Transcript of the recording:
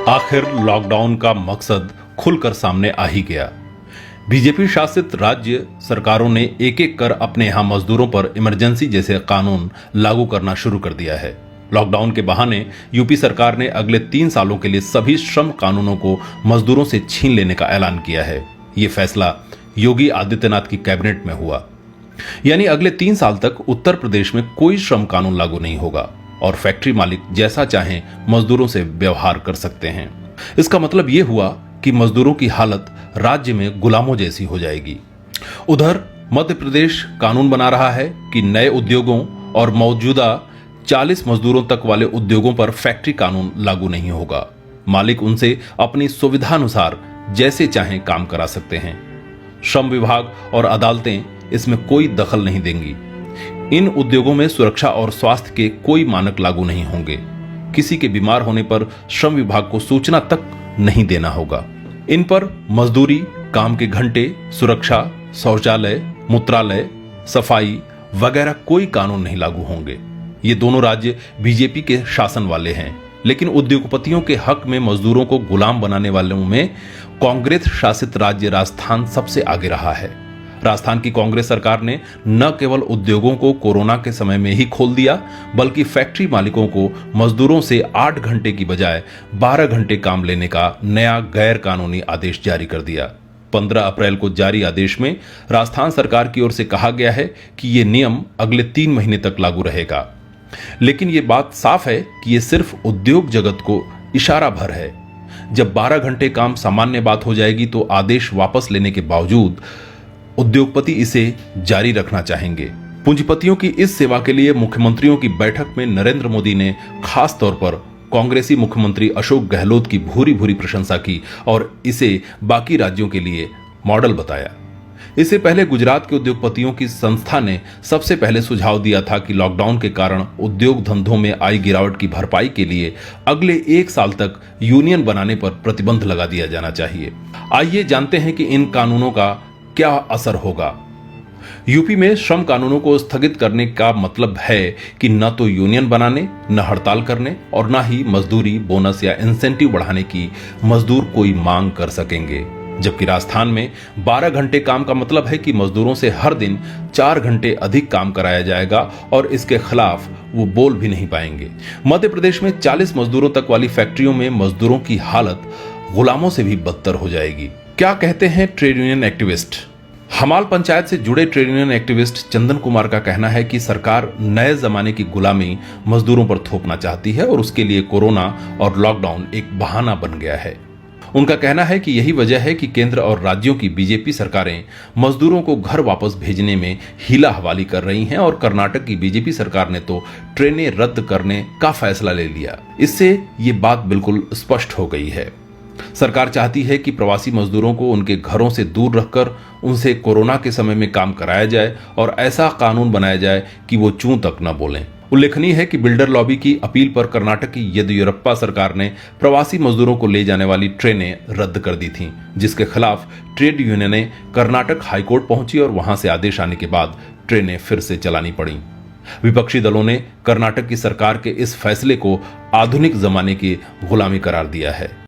आखिर लॉकडाउन का मकसद खुलकर सामने आ ही गया। बीजेपी शासित राज्य सरकारों ने एक एक कर अपने यहां मजदूरों पर इमरजेंसी जैसे कानून लागू करना शुरू कर दिया है। लॉकडाउन के बहाने यूपी सरकार ने अगले 3 सालों के लिए सभी श्रम कानूनों को मजदूरों से छीन लेने का ऐलान किया है। ये फैसला योगी आदित्यनाथ की कैबिनेट में हुआ। यानी अगले 3 साल तक उत्तर प्रदेश में कोई श्रम कानून लागू नहीं होगा और फैक्ट्री मालिक जैसा चाहें मजदूरों से व्यवहार कर सकते हैं। इसका मतलब यह हुआ कि मजदूरों की हालत राज्य में गुलामों जैसी हो जाएगी। उधर मध्य प्रदेश कानून बना रहा है कि नए उद्योगों और मौजूदा 40 मजदूरों तक वाले उद्योगों पर फैक्ट्री कानून लागू नहीं होगा। मालिक उनसे अपनी सुविधानुसार जैसे चाहें काम करा सकते हैं। श्रम विभाग और अदालतें इसमें कोई दखल नहीं देंगी। इन उद्योगों में सुरक्षा और स्वास्थ्य के कोई मानक लागू नहीं होंगे। किसी के बीमार होने पर श्रम विभाग को सूचना तक नहीं देना होगा। इन पर मजदूरी, काम के घंटे, सुरक्षा, शौचालय, मूत्रालय, सफाई वगैरह कोई कानून नहीं लागू होंगे। ये दोनों राज्य बीजेपी के शासन वाले हैं, लेकिन उद्योगपतियों के हक में मजदूरों को गुलाम बनाने वालों में कांग्रेस शासित राज्य राजस्थान सबसे आगे रहा है। राजस्थान की कांग्रेस सरकार ने न केवल उद्योगों को कोरोना के समय में ही खोल दिया, बल्कि फैक्ट्री मालिकों को मजदूरों से 8 घंटे की बजाय 12 घंटे काम लेने का नया गैर कानूनी आदेश जारी कर दिया। 15 अप्रैल को जारी आदेश में राजस्थान सरकार की ओर से कहा गया है कि ये नियम अगले 3 महीने तक लागू रहेगा। लेकिन ये बात साफ है कि ये सिर्फ उद्योग जगत को इशारा भर है। जब 12 घंटे काम सामान्य बात हो जाएगी तो आदेश वापस लेने के बावजूद उद्योगपति इसे जारी रखना चाहेंगे। पूंजीपतियों की इस सेवा के लिए मुख्यमंत्रियों की बैठक में नरेंद्र मोदी ने खास तौर पर कांग्रेसी मुख्यमंत्री अशोक गहलोत की भूरी भूरी प्रशंसा की और इसे बाकी राज्यों के लिए मॉडल बताया। इससे पहले गुजरात के उद्योगपतियों की संस्था ने सबसे पहले सुझाव दिया था कि लॉकडाउन के कारण उद्योग धंधों में आई गिरावट की भरपाई के लिए अगले 1 साल तक यूनियन बनाने पर प्रतिबंध लगा दिया जाना चाहिए। आइए जानते हैं कि इन कानूनों का क्या असर होगा। यूपी में श्रम कानूनों को स्थगित करने का मतलब है कि न तो यूनियन बनाने, न हड़ताल करने और न ही मजदूरी, बोनस या इंसेंटिव बढ़ाने की मजदूर कोई मांग कर सकेंगे। जबकि राजस्थान में 12 घंटे काम का मतलब है कि मजदूरों से हर दिन 4 घंटे अधिक काम कराया जाएगा और इसके खिलाफ वो बोल भी नहीं पाएंगे। मध्य प्रदेश में 40 मजदूरों तक वाली फैक्ट्रियों में मजदूरों की हालत गुलामों से भी बदतर हो जाएगी। क्या कहते हैं ट्रेड यूनियन एक्टिविस्ट? हमाल पंचायत से जुड़े trade union activist Chandan Kumar का कहना है कि सरकार नए जमाने की गुलामी मजदूरों पर थोपना चाहती है और उसके लिए कोरोना और लॉकडाउन एक बहाना बन गया है। उनका कहना है कि यही वजह है कि केंद्र और राज्यों की बीजेपी सरकारें मजदूरों को घर वापस भेजने में हीला हवाली कर रही हैं और कर्नाटक की बीजेपी सरकार ने तो ट्रेनें रद्द करने का फैसला ले लिया। इससे ये बात बिल्कुल स्पष्ट हो गई है। सरकार चाहती है कि प्रवासी मजदूरों को उनके घरों से दूर रखकर उनसे कोरोना के समय में काम कराया जाए और ऐसा कानून बनाया जाए कि वो चूं तक न बोलें। उल्लेखनीय है कि बिल्डर लॉबी की अपील पर कर्नाटक की येदियुरप्पा सरकार ने प्रवासी मजदूरों को ले जाने वाली ट्रेनें रद्द कर दी थीं, जिसके खिलाफ ट्रेड यूनियनें कर्नाटक हाईकोर्ट पहुंची और वहां से आदेश आने के बाद ट्रेनें फिर से चलानी पड़ी। विपक्षी दलों ने कर्नाटक की सरकार के इस फैसले को आधुनिक जमाने की गुलामी करार दिया है।